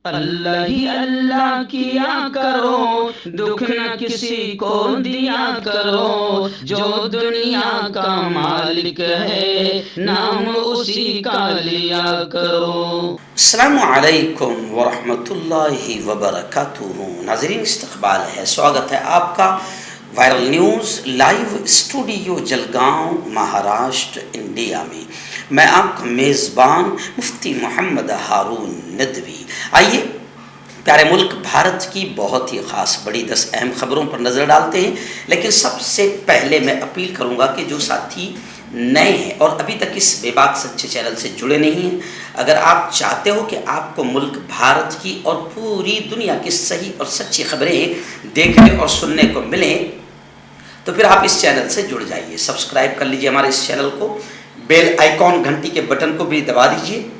अल्लाह ही अल्लाह किया करो, दुख न किसी को दिया करो। जो दुनिया का मालिक है, नाम उसी का लिया करो। अस्सलामु अलैकुम वरहमतुल्लाहि वबरकातुहू। नाज़रीन, इस्तक़बाल है, स्वागत है आपका viral news live studio Jalgaon, Maharashtra, India में। मैं आपका मेज़बान मुफ्ती मोहम्मद हारून नदवी। आइए प्यारे मुल्क भारत की बहुत ही ख़ास बड़ी 10 अहम ख़बरों पर नज़र डालते हैं। लेकिन सबसे पहले मैं अपील करूँगा कि जो साथी नए हैं और अभी तक इस बेबाक सच्चे चैनल से जुड़े नहीं हैं, अगर आप चाहते हो कि आपको मुल्क भारत की और पूरी दुनिया की सही और सच्ची खबरें देखने और सुनने को मिलें, तो फिर आप इस चैनल से जुड़ जाइए। सब्सक्राइब कर लीजिए हमारे इस चैनल को, बेल आइकॉन घंटी के बटन को भी दबा दीजिए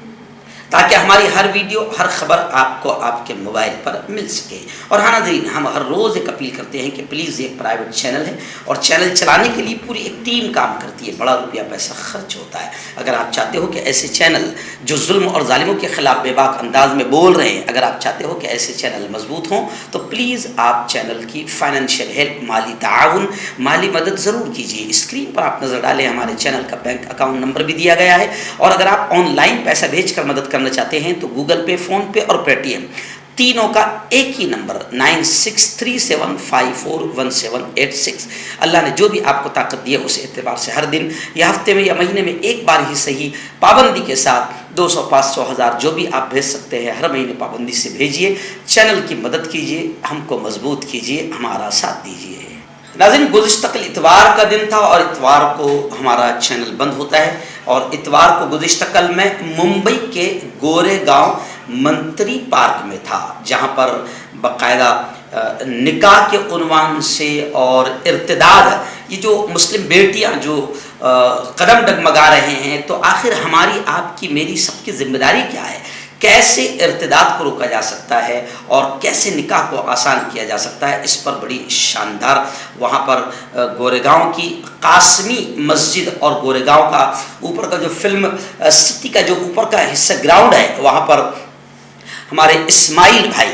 ताकि हमारी हर वीडियो, हर खबर आपको आपके मोबाइल पर मिल सके। और हाँ नाज़रीन, हम हर रोज़ एक अपील करते हैं कि प्लीज़, एक प्राइवेट चैनल है और चैनल चलाने के लिए पूरी एक टीम काम करती है, बड़ा रुपया पैसा खर्च होता है। अगर आप चाहते हो कि ऐसे चैनल जो जुल्म और जालिमों के ख़िलाफ़ बेबाक अंदाज में बोल रहे हैं, अगर आप चाहते हो कि ऐसे चैनल मजबूत हों, तो प्लीज़ आप चैनल की फाइनेंशियल हेल्प, माली ताउन, माली मदद ज़रूर कीजिए। स्क्रीन पर आप नज़र डालें, हमारे चैनल का बैंक अकाउंट नंबर भी दिया गया है। और अगर आप ऑनलाइन पैसा भेज कर मदद करना चाहते हैं तो गूगल पे, फ़ोन पे और पेटीएम, तीनों का एक ही नंबर 9637541786। अल्लाह ने जो भी आपको ताकत दी है उस एतबार से हर दिन या हफ्ते में या महीने में एक बार ही सही, पाबंदी के साथ 200, 500, 1000 जो भी आप भेज सकते हैं, हर महीने पाबंदी से भेजिए। चैनल की मदद कीजिए, हमको मजबूत कीजिए, हमारा साथ दीजिए। नाज़रीन, गुज़िश्ता कल इतवार का दिन था और इतवार को हमारा चैनल बंद होता है। और इतवार को गुज़िश्ता कल मैं मुंबई के गोरेगांव मंत्री पार्क में था, जहां पर बाकायदा निकाह के उन्वान से और इर्तिदाद, ये जो मुस्लिम बेटियां जो कदम डगमगा रहे हैं, तो आखिर हमारी, आपकी, मेरी, सबकी जिम्मेदारी क्या है? कैसे इर्तिदाद को रोका जा सकता है और कैसे निकाह को आसान किया जा सकता है? इस पर बड़ी शानदार वहाँ पर गोरेगांव की कासमी मस्जिद और गोरेगांव का ऊपर का जो फिल्म सिटी का जो ऊपर का हिस्सा ग्राउंड है, वहाँ पर हमारे इस्माइल भाई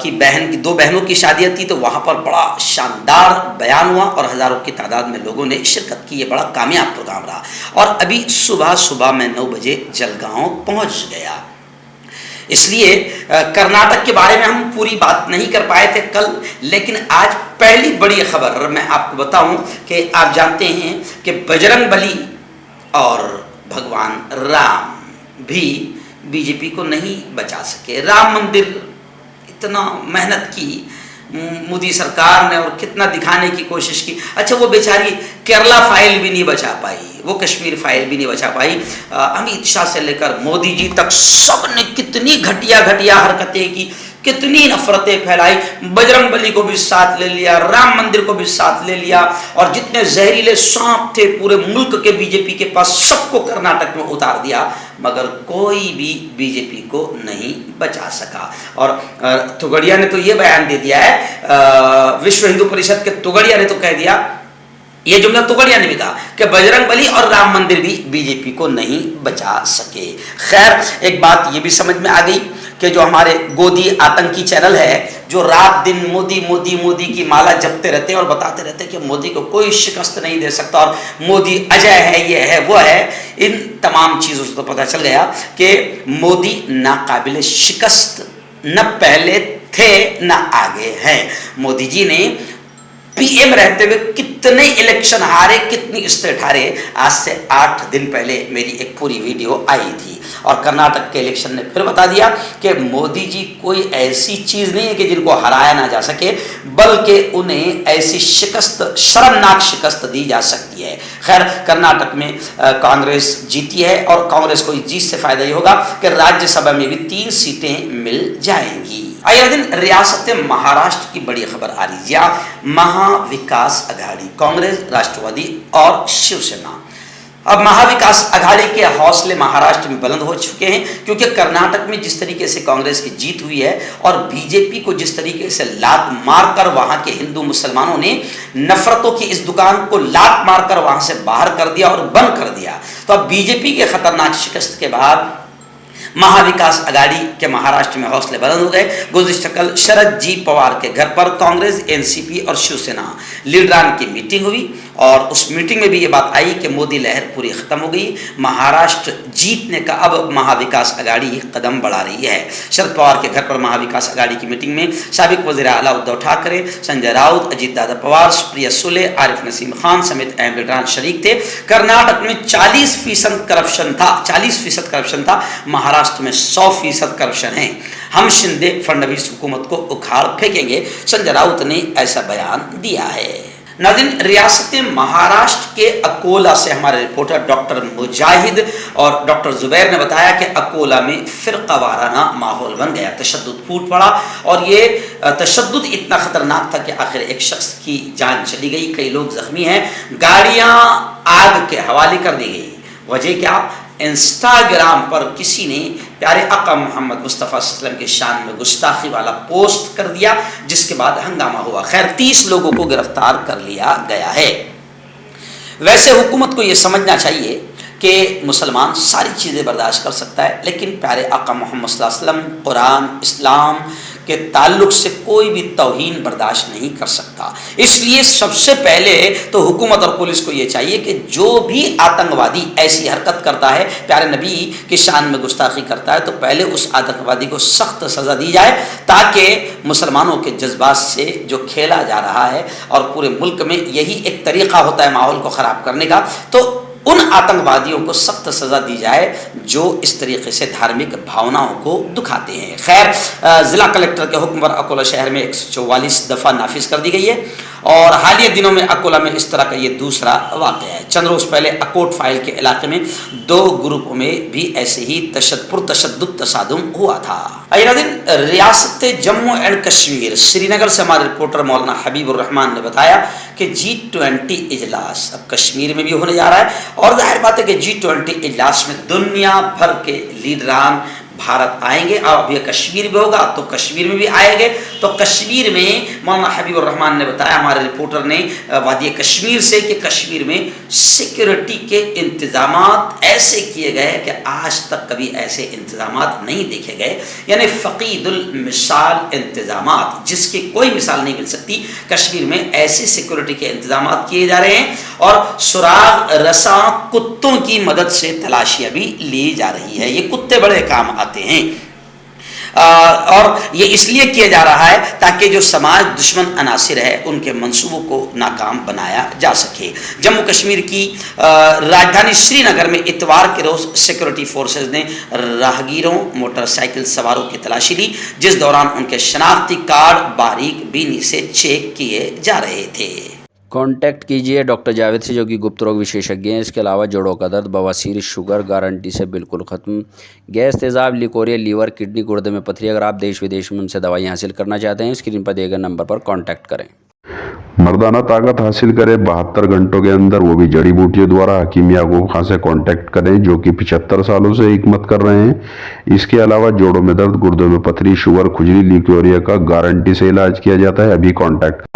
की बहन की, 2 बहनों की शादियाँ थी, तो वहाँ पर बड़ा शानदार बयान हुआ और हज़ारों की तादाद में लोगों ने शिरकत की। ये बड़ा कामयाब प्रोग्राम रहा। और अभी सुबह मैं 9 बजे जलगांव पहुँच गया। इसलिए कर्नाटक के बारे में हम पूरी बात नहीं कर पाए थे कल, लेकिन आज पहली बड़ी खबर मैं आपको बताऊं कि आप जानते हैं कि बजरंग बली और भगवान राम भी बीजेपी को नहीं बचा सके। राम मंदिर, इतना मेहनत की मोदी सरकार ने और कितना दिखाने की कोशिश की। अच्छा, वो बेचारी केरला फाइल भी नहीं बचा पाई, वो कश्मीर फाइल भी नहीं बचा पाई। अमित शाह से लेकर मोदी जी तक सब ने कितनी घटिया घटिया हरकतें की, कितनी नफरतें फैलाई। बजरंग बली को भी साथ ले लिया, राम मंदिर को भी साथ ले लिया, और जितने जहरीले सांप थे पूरे मुल्क के बीजेपी के पास, सबको कर्नाटक में उतार दिया, मगर कोई भी बीजेपी को नहीं बचा सका। और तुगड़िया ने तो ये बयान दे दिया है, विश्व हिंदू परिषद के तुगड़िया ने तो कह दिया, ये जुमला तुगड़िया ने भी कहा कि बजरंग बली और राम मंदिर भी बीजेपी को नहीं बचा सके। खैर, एक बात ये भी समझ में आ गई कि जो हमारे गोदी आतंकी चैनल है, जो रात दिन मोदी मोदी मोदी की माला जपते रहते हैं और बताते रहते हैं कि मोदी को कोई शिकस्त नहीं दे सकता और मोदी अजय है, ये है, वो है, इन तमाम चीज़ों से तो पता चल गया कि मोदी नाकाबिल शिकस्त न पहले थे न आगे हैं। मोदी जी ने पीएम रहते हुए कितने इलेक्शन हारे, कितनी स्टेट हारे। आज से 8 दिन पहले मेरी एक पूरी वीडियो आई थी और कर्नाटक के इलेक्शन ने फिर बता दिया कि मोदी जी कोई ऐसी चीज़ नहीं है कि जिनको हराया ना जा सके, बल्कि उन्हें ऐसी शिकस्त, शर्मनाक शिकस्त दी जा सकती है। खैर, कर्नाटक में कांग्रेस जीती है और कांग्रेस को इस जीत से फायदा ये होगा कि राज्यसभा में भी 3 सीटें मिल जाएंगी। आइए दिन रियासत महाराष्ट्र की बड़ी खबर आ रही है। महाविकास अघाड़ी, कांग्रेस, राष्ट्रवादी और शिवसेना, अब महाविकास अघाड़ी के हौसले महाराष्ट्र में बुलंद हो चुके हैं, क्योंकि कर्नाटक में जिस तरीके से कांग्रेस की जीत हुई है और बीजेपी को जिस तरीके से लात मारकर वहां के हिंदू मुसलमानों ने नफरतों की इस दुकान को लात मारकर वहां से बाहर कर दिया और बंद कर दिया, तो अब बीजेपी के खतरनाक शिकस्त के बाद महाविकास आघाड़ी के महाराष्ट्र में हौसले बुलंद हो गए। गुज़िश्ता कल शरद जी पवार के घर पर कांग्रेस, एनसीपी और शिवसेना लीडरान की मीटिंग हुई और उस मीटिंग में भी ये बात आई कि मोदी लहर पूरी खत्म हो गई, महाराष्ट्र जीतने का अब महाविकास आघाड़ी कदम बढ़ा रही है। शरद पवार के घर पर महाविकास आघाड़ी की मीटिंग में साबिक वज़ीर आला उद्धव ठाकरे, संजय राउत, अजीत दादा पवार, प्रिया सुले, आरिफ नसीम खान समेत अहम लीडरान शरीक थे। कर्नाटक में 40% करप्शन था, 40% करप्शन था, महाराष्ट्र में 100% करप्शन है। हम शिंदे फडणवीस हुकूमत को उखाड़ फेंकेंगे, संजय राउत ने ऐसा बयान दिया है। नाज़रीन, रियासत महाराष्ट्र के अकोला से हमारे रिपोर्टर डॉक्टर मुजाहिद और डॉक्टर जुबैर ने बताया कि अकोला में फिरका वाराना माहौल बन गया, तशद्दुद फूट पड़ा और ये तशद्दुद इतना खतरनाक था कि आखिर एक शख्स की जान चली गई, कई लोग जख्मी हैं, गाड़ियां आग के हवाले कर दी गई। वजह क्या? इंस्टाग्राम पर किसी ने प्यारे आका मोहम्मद मुस्तफ़ा सल्लल्लाहु अलैहि वसल्लम के शान में गुस्ताखी वाला पोस्ट कर दिया, जिसके बाद हंगामा हुआ। खैर 30 लोगों को गिरफ्तार कर लिया गया है। वैसे हुकूमत को यह समझना चाहिए कि मुसलमान सारी चीज़ें बर्दाश्त कर सकता है, लेकिन प्यारे आका मोहम्मद सल्लल्लाहु अलैहि वसल्लम, कुरान, इस्लाम के ताल्लुक से कोई भी तौहीन बर्दाश्त नहीं कर सकता। इसलिए सबसे पहले तो हुकूमत और पुलिस को ये चाहिए कि जो भी आतंकवादी ऐसी हरकत करता है, प्यारे नबी की शान में गुस्ताखी करता है, तो पहले उस आतंकवादी को सख्त सज़ा दी जाए, ताकि मुसलमानों के जज्बात से जो खेला जा रहा है और पूरे मुल्क में यही एक तरीक़ा होता है माहौल को ख़राब करने का, तो उन आतंकवादियों को सख्त सज़ा दी जाए जो इस तरीके से धार्मिक भावनाओं को दुखाते हैं। खैर, ज़िला कलेक्टर के हुक्म पर अकोला शहर में 144 दफ़ा नाफिज कर दी गई है और हालिया दिनों में अकोला में इस तरह का ये दूसरा वाक़या है। चंद रोज़ पहले अकोट फाइल के इलाके में 2 ग्रुपों में भी ऐसे ही तशद्दुद तसादुम हुआ था। रियासत जम्मू एंड कश्मीर श्रीनगर से हमारे रिपोर्टर मौलाना हबीबुर रहमान ने बताया कि G20 इजलास अब कश्मीर में भी होने जा रहा है और जाहिर बात है कि G20 इजलास में दुनिया भर के लीडरान भारत आएंगे। अब ये कश्मीर में होगा तो कश्मीर में भी आएंगे। तो कश्मीर में मौलाना हबीबुर रहमान ने बताया हमारे रिपोर्टर ने वादी कश्मीर से कि कश्मीर में सिक्योरिटी के इंतजामात ऐसे किए गए कि आज तक कभी ऐसे इंतजामात नहीं देखे गए, यानी फ़क़ीदुल मिसाल इंतजामात, जिसकी कोई मिसाल नहीं मिल सकती। कश्मीर में ऐसे सिक्योरिटी के इंतजामात किए जा रहे हैं और सुराग रसा कुत्तों की मदद से तलाशियां भी ली जा रही है। ये कुत्ते बड़े काम आते हैं और ये इसलिए किया जा रहा है ताकि जो समाज दुश्मन अनासिर है उनके मंसूबों को नाकाम बनाया जा सके। जम्मू कश्मीर की राजधानी श्रीनगर में इतवार के रोज़ सिक्योरिटी फोर्सेज ने राहगीरों, मोटरसाइकिल सवारों की तलाशी ली, जिस दौरान उनके शनाख्ती कार्ड बारीक बीनी से चेक किए जा रहे थे। कांटेक्ट कीजिए डॉक्टर जावेद से, जो कि गुप्त रोग विशेषज्ञ हैं। इसके अलावा जोड़ों का दर्द, बवासीर, शुगर गारंटी से बिल्कुल ख़त्म, गैस, तेज़ाब, लिकोरिया, लीवर, किडनी, गुर्दे में पथरी। अगर आप देश विदेश में उनसे दवाई हासिल करना चाहते हैं, स्क्रीन पर दिए गए नंबर पर कांटेक्ट करें। मर्दाना ताकत हासिल करें 72 घंटों के अंदर, वो भी जड़ी बूटियों द्वारा। हकीम याकूब खां से कांटेक्ट करें, जो कि 75 सालों से हिकमत कर रहे हैं। इसके अलावा जोड़ों में दर्द, गुर्दों में पथरी, शुगर, खुजली, लिकोरिया का गारंटी से इलाज किया जाता है। अभी कांटेक्ट।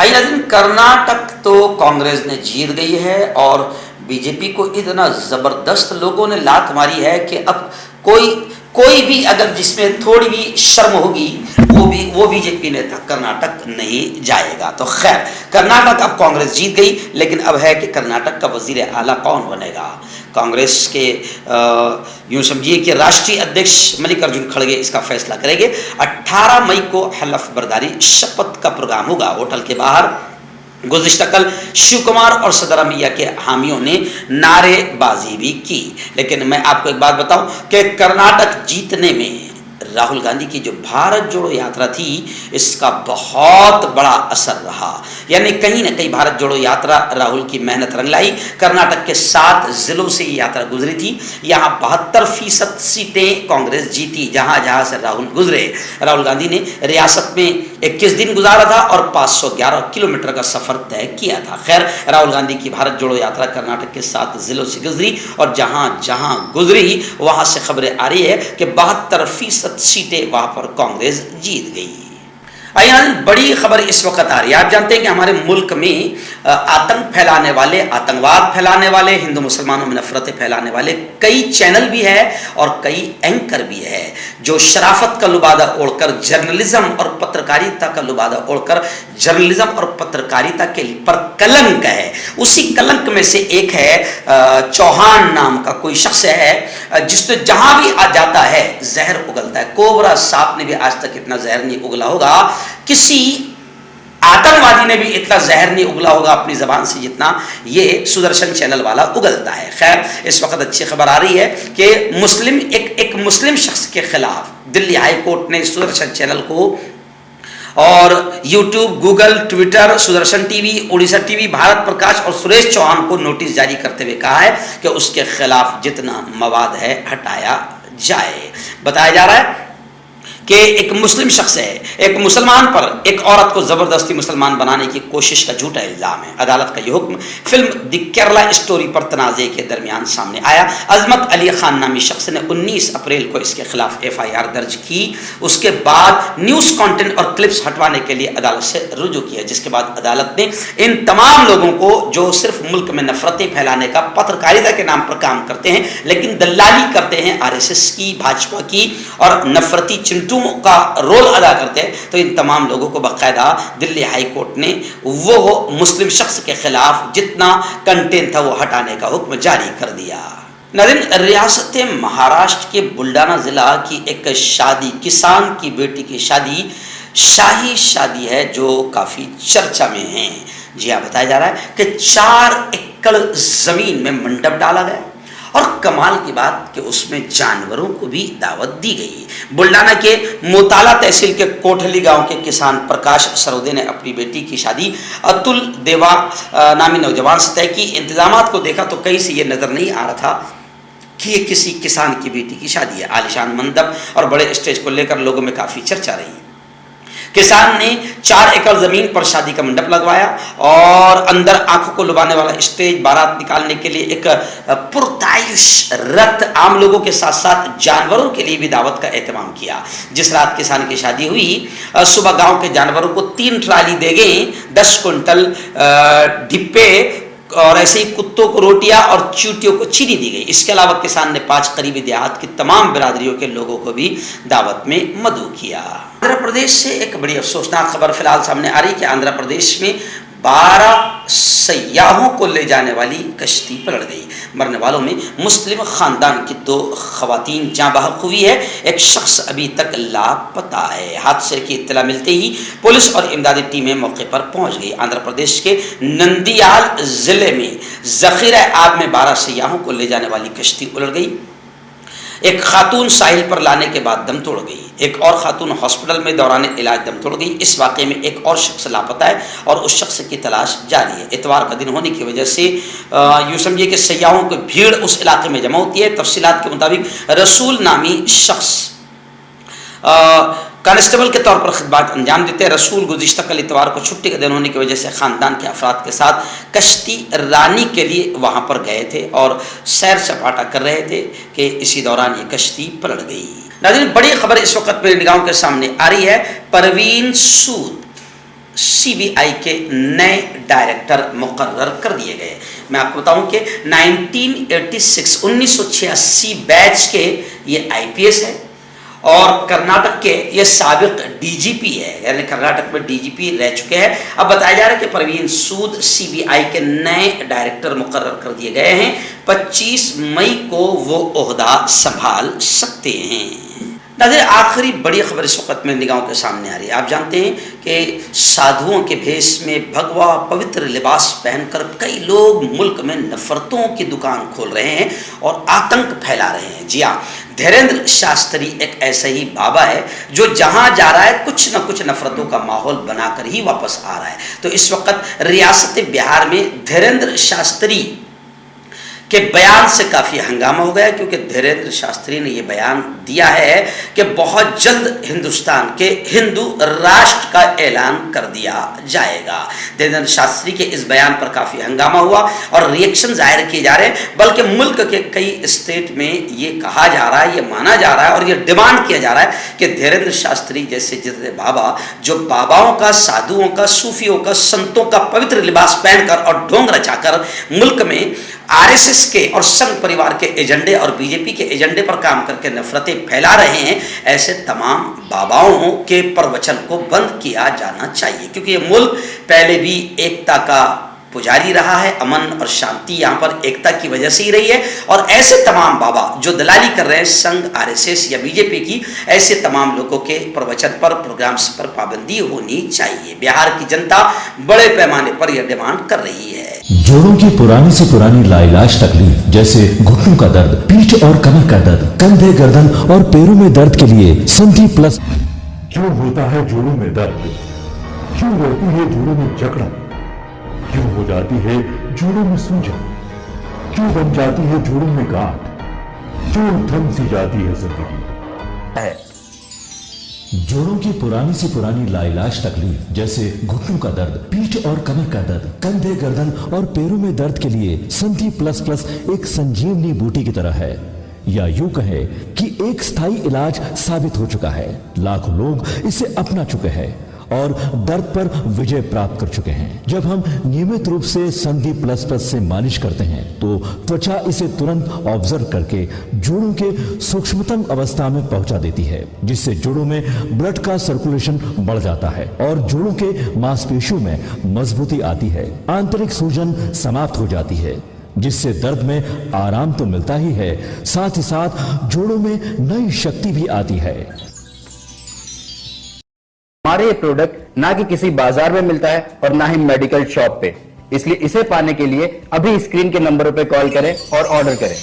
कर्नाटक तो कांग्रेस ने जीत गई है और बीजेपी को इतना जबरदस्त लोगों ने लात मारी है कि अब कोई भी अगर जिसमें थोड़ी भी शर्म होगी वो बीजेपी नेता कर्नाटक नहीं जाएगा। तो खैर, कर्नाटक अब कांग्रेस जीत गई, लेकिन अब है कि कर्नाटक का वजीर आला कौन बनेगा। कांग्रेस के यूँ समझिए कि राष्ट्रीय अध्यक्ष मल्लिकार्जुन खड़गे इसका फैसला करेंगे। 18 मई को हलफ बर्दारी शपथ का प्रोग्राम होगा। होटल के बाहर गुज़िश्ता कल शिव कुमार और सदरामैया के हामियों ने नारेबाजी भी की। लेकिन मैं आपको एक बात बताऊं कि कर्नाटक जीतने में राहुल गांधी की जो भारत जोड़ो यात्रा थी, इसका बहुत बड़ा असर रहा। यानी कहीं ना कहीं भारत जोड़ो यात्रा राहुल की मेहनत रंग लाई। कर्नाटक के 7 जिलों से ये यात्रा गुजरी थी। यहाँ 72% सीटें कांग्रेस जीती जहाँ जहाँ से राहुल गुजरे। राहुल गांधी ने रियासत में 21 दिन गुजारा था और 511 किलोमीटर का सफर तय किया था। खैर, राहुल गांधी की भारत जोड़ो यात्रा कर्नाटक के 7 जिलों से गुजरी और जहाँ जहाँ गुजरी वहाँ से खबरें आ रही है कि 72% सीटें वहाँ पर कांग्रेस जीत गई। बड़ी खबर इस वक्त आ रही है। आप जानते हैं कि हमारे मुल्क में आतंक फैलाने वाले, आतंकवाद फैलाने वाले, हिंदू मुसलमानों में नफरतें फैलाने वाले कई चैनल भी है और कई एंकर भी है जो शराफत का लुबादा ओढ़कर, जर्नलिज्म और पत्रकारिता का लुबादा ओढ़कर जर्नलिज्म और पत्रकारिता के पर कलंक है। उसी कलंक में से एक है चौहान नाम का कोई शख्स है जिसने जहां भी आ जाता है जहर उगलता है। कोबरा सांप ने भी आज तक इतना जहर नहीं उगला होगा, किसी आतंकवादी ने भी इतना जहर नहीं उगला होगा अपनी जबान से जितना ये सुदर्शन चैनल वाला उगलता है। खैर, इस वक्त अच्छी खबर आ रही है कि एक मुस्लिम शख्स के खिलाफ दिल्ली हाई कोर्ट ने सुदर्शन चैनल को और YouTube, Google, Twitter, Sudarshan TV, Orissa TV, Bharat Prakash और सुरेश चौहान को नोटिस जारी करते हुए कहा है कि उसके खिलाफ जितना मवाद है हटाया जाए। बताया जा रहा है कि एक मुस्लिम शख्स है, एक मुसलमान पर एक औरत को जबरदस्ती मुसलमान बनाने की कोशिश का झूठा इल्जाम है। अदालत का यह हुक्म फिल्म द केरला स्टोरी पर तनाज़े के दरमियान सामने आया। अजमत अली खान नामी शख्स ने 19 अप्रैल को इसके खिलाफ FIR दर्ज की। उसके बाद न्यूज़ कंटेंट और क्लिप्स हटवाने के लिए अदालत से रुजू किया, जिसके बाद अदालत ने इन तमाम लोगों को जो सिर्फ मुल्क में नफरतें फैलाने का पत्रकारिता के नाम पर काम करते हैं लेकिन दलाली करते हैं RSS की, भाजपा की और नफरती चिंटू का रोल अदा करते हैं, तो इन तमाम लोगों को बाकायदा दिल्ली हाई कोर्ट ने वो मुस्लिम शख्स के खिलाफ जितना कंटेंट था वो हटाने का हुक्म जारी कर दिया। नाज़रीन, रियासत महाराष्ट्र के बुल्डाना जिला की एक शादी, किसान की बेटी की शादी, शाही शादी है जो काफी चर्चा में है। जी हाँ, बताया जा रहा है कि 4 एकड़ जमीन में मंडप डाला गया और कमाल की बात कि उसमें जानवरों को भी दावत दी गई। बुल्डाना के मोताला तहसील के कोठली गांव के किसान प्रकाश सरोदे ने अपनी बेटी की शादी अतुल देवा नामी नौजवान से तय की। इंतजामात को देखा तो कहीं से ये नजर नहीं आ रहा था कि ये किसी किसान की बेटी की शादी है। आलिशान मंडप और बड़े स्टेज को लेकर लोगों में काफी चर्चा रही। किसान ने 4 एकड़ जमीन पर शादी का मंडप लगवाया और अंदर आंखों को लुभाने वाला स्टेज, बारात निकालने के लिए एक पुरतायुश रथ, आम लोगों के साथ साथ जानवरों के लिए भी दावत का एहतमाम किया। जिस रात किसान की शादी हुई, सुबह गांव के जानवरों को 3 ट्राली दे गई, 10 कुंटल डिब्बे और ऐसे ही कुत्तों को रोटियां और चींटियों को चीनी दी गई। इसके अलावा किसान ने 5 करीबी देहात की तमाम बिरादरियों के लोगों को भी दावत में मदऊ किया। आंध्र प्रदेश से एक बड़ी अफसोसनाक खबर फिलहाल सामने आ रही है कि आंध्र प्रदेश में 12 सयाहों को ले जाने वाली कश्ती पलट गई। मरने वालों में मुस्लिम खानदान की 2 खवातीन जाँ बहक हुई है। एक शख्स अभी तक लापता है। हादसे की इत्तला मिलते ही पुलिस और इमदादी टीमें मौके पर पहुंच गई। आंध्र प्रदेश के नंदियाल जिले में जखीरा आब में 12 सयाहों को ले जाने वाली कश्ती उलट गई। एक खातून साहिल पर लाने के बाद दम तोड़ गई। एक और खातून हॉस्पिटल में दौरान इलाज दम तोड़ गई। इस वाक़े में एक और शख्स लापता है और उस शख्स की तलाश जारी है। इतवार का दिन होने की वजह से यूँ समझिए कि सयाहों की भीड़ उस इलाके में जमा होती है। तफसीलात के मुताबिक रसूल नामी शख्स कांस्टेबल के तौर पर खिदमत अंजाम देते हैं। रसूल गुज़िश्ता कल इतवार को छुट्टी का दिन होने की वजह से ख़ानदान के अफराद के साथ कश्ती रानी के लिए वहाँ पर गए थे और सैर सपाटा कर रहे थे कि इसी दौरान ये कश्ती पलट गई। नाज़रीन, बड़ी खबर इस वक्त मेरी निगाहों के सामने आ रही है। परवीन सूद CBI के नए डायरेक्टर मुकर्रर कर दिए गए। मैं आपको बताऊं कि 1986 बैच के ये IPS है और कर्नाटक के ये साबिक DGP है, यानी कर्नाटक में DGP रह चुके हैं। अब बताया जा रहा है कि परवीन सूद CBI के नए डायरेक्टर मुकर्रर कर दिए गए हैं। 25 मई को वो ओहदा संभाल सकते हैं। नाज़रीन, आखिरी बड़ी खबर इस वक्त में निगाहों के सामने आ रही है। आप जानते हैं कि साधुओं के भेष में भगवा पवित्र लिबास पहनकर कई लोग मुल्क में नफरतों की दुकान खोल रहे हैं और आतंक फैला रहे हैं। जी हाँ, धीरेन्द्र शास्त्री एक ऐसा ही बाबा है जो जहाँ जा रहा है कुछ न कुछ नफरतों का माहौल बनाकर ही वापस आ रहा है। तो इस वक्त रियासत बिहार में धीरेन्द्र शास्त्री के बयान से काफ़ी हंगामा हो गया, क्योंकि धीरेन्द्र शास्त्री ने ये बयान दिया है कि बहुत जल्द हिंदुस्तान के हिंदू राष्ट्र का ऐलान कर दिया जाएगा। धीरेन्द्र शास्त्री के इस बयान पर काफ़ी हंगामा हुआ और रिएक्शन जाहिर किए जा रहे हैं, बल्कि मुल्क के कई स्टेट में ये कहा जा रहा है, ये माना जा रहा है और ये डिमांड किया जा रहा है कि धीरेन्द्र शास्त्री जैसे जितने बाबा, जो बाबाओं का, साधुओं का, सूफियों का, संतों का पवित्र लिबास पहनकर और ढोंग रचाकर मुल्क में आरएसएस के और संघ परिवार के एजेंडे और बीजेपी के एजेंडे पर काम करके नफरतें फैला रहे हैं, ऐसे तमाम बाबाओं के प्रवचन को बंद किया जाना चाहिए, क्योंकि ये मुल्क पहले भी एकता का पुजारी रहा है, अमन और शांति यहाँ पर एकता की वजह से ही रही है। और ऐसे तमाम बाबा जो दलाली कर रहे हैं संघ, आरएसएस या बीजेपी की, ऐसे तमाम लोगों के प्रवचन पर, प्रोग्राम्स पर पाबंदी होनी चाहिए। बिहार की जनता बड़े पैमाने पर यह डिमांड कर रही है। जोड़ों की पुरानी से पुरानी लाइलाज तकलीफ जैसे घुटनों का दर्द, पीठ और कमर का दर्द, कंधे, गर्दन और पैरों में दर्द के लिए संधि प्लस। क्यों होता है जोड़ों में दर्द? क्यों रहती है जोड़ों में जकड़न? क्यों हो जाती है जोड़ों में सूजन? क्यों बन जाती है जोड़ों में गांठ? क्यों थम सी जाती है जिंदगी? जोड़ों की पुरानी से पुरानी लाइलाज तकलीफ जैसे घुटनों का दर्द, पीठ और कमर का दर्द, कंधे, गर्दन और पैरों में दर्द के लिए संधि प्लस प्लस एक संजीवनी बूटी की तरह है, या यूं कहे कि एक स्थायी इलाज साबित हो चुका है। लाखों लोग इसे अपना चुके हैं और दर्द पर विजय प्राप्त कर चुके हैं। जब हम नियमित रूप से संधि प्लस प्लस से मालिश करते हैं तो त्वचा इसे तुरंत ऑब्जर्व करके जोड़ों के सूक्ष्मतम अवस्था में पहुंचा देती है, जिससे जोड़ों में ब्लड का सर्कुलेशन बढ़ जाता है और जोड़ों के मांसपेशियों में मजबूती आती है। आंतरिक सूजन समाप्त हो जाती है, जिससे दर्द में आराम तो मिलता ही है, साथ ही साथ जोड़ों में नई शक्ति भी आती है। हमारे ये प्रोडक्ट ना कि किसी बाजार में मिलता है और ना ही मेडिकल शॉप पे, इसलिए इसे पाने के लिए अभी स्क्रीन के नंबरों पे कॉल करें और ऑर्डर करें।